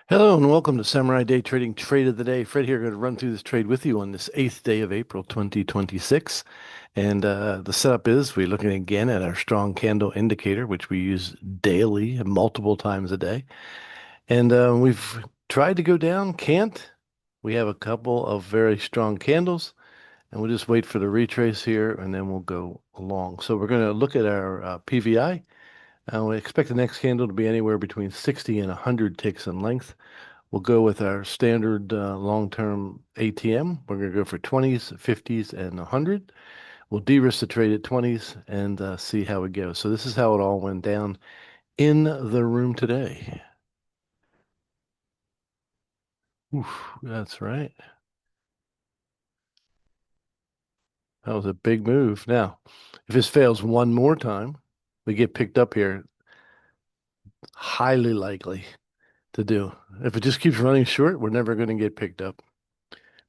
Hello and welcome to Samurai Day Trading Trade of the Day. Fred here, going to run through this trade with you on this 8th day of April 2026. And the setup is we're looking again at our strong candle indicator, which we use daily, multiple times a day. And we've tried to go down, can't. We have a couple of very strong candles, and we'll just wait for the retrace here, and then we'll go along. So we're going to look at our PVI. We expect the next candle to be anywhere between 60 and 100 ticks in length. We'll go with our standard long-term ATM. We're going to go for 20s, 50s, and 100. We'll de-risk the trade at 20s and see how it goes. So this is how it all went down in the room today. Oof, that's right. That was a big move. Now, if this fails one more time, we get picked up here, highly likely to do. If it just keeps running short, we're never going to get picked up.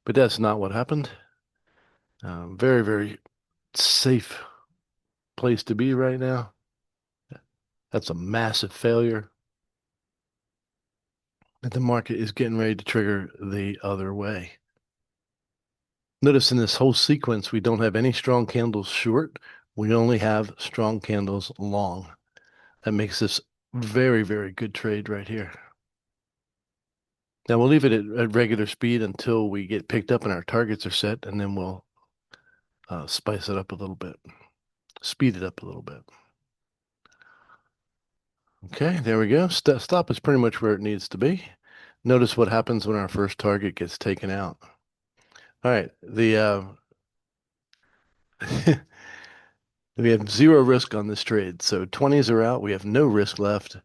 But that's not what happened. Very, very safe place to be right now. That's a massive failure. And the market is getting ready to trigger the other way. Notice in this whole sequence, we don't have any strong candles short. We only have strong candles long. That makes this very, very good trade right here. Now we'll leave it at regular speed until we get picked up and our targets are set, and then we'll spice it up a little bit, speed it up a little bit. Okay, there we go. Stop is pretty much where it needs to be. Notice what happens when our first target gets taken out. All right, we have zero risk on this trade. So 20s are out. We have no risk left.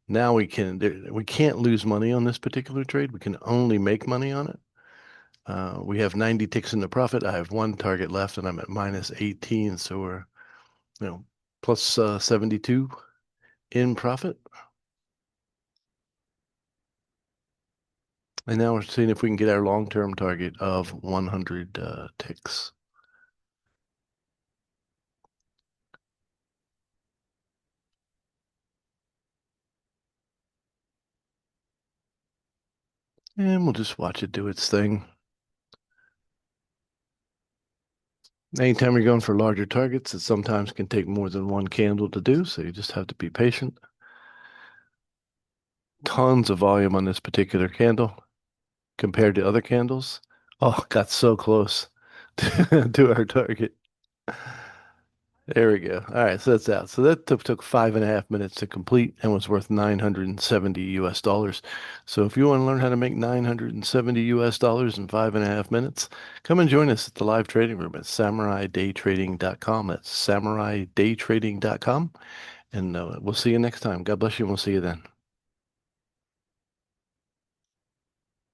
Now we can't lose money on this particular trade. We can only make money on it. We have 90 ticks in the profit. I have one target left, and I'm at minus 18. So we're, plus 72 in profit. And now we're seeing if we can get our long-term target of 100 ticks. And we'll just watch it do its thing. Anytime you're going for larger targets, it sometimes can take more than one candle to do, so you just have to be patient. Tons of volume on this particular candle compared to other candles. Oh, got so close to our target. There we go. All right, so that's out. So that took 5.5 minutes to complete and was worth 970 US dollars. So if you want to learn how to make 970 US dollars in 5.5 minutes, come and join us at the live trading room at samuraidaytrading.com. That's samuraidaytrading.com. And we'll see you next time. God bless you, and we'll see you then.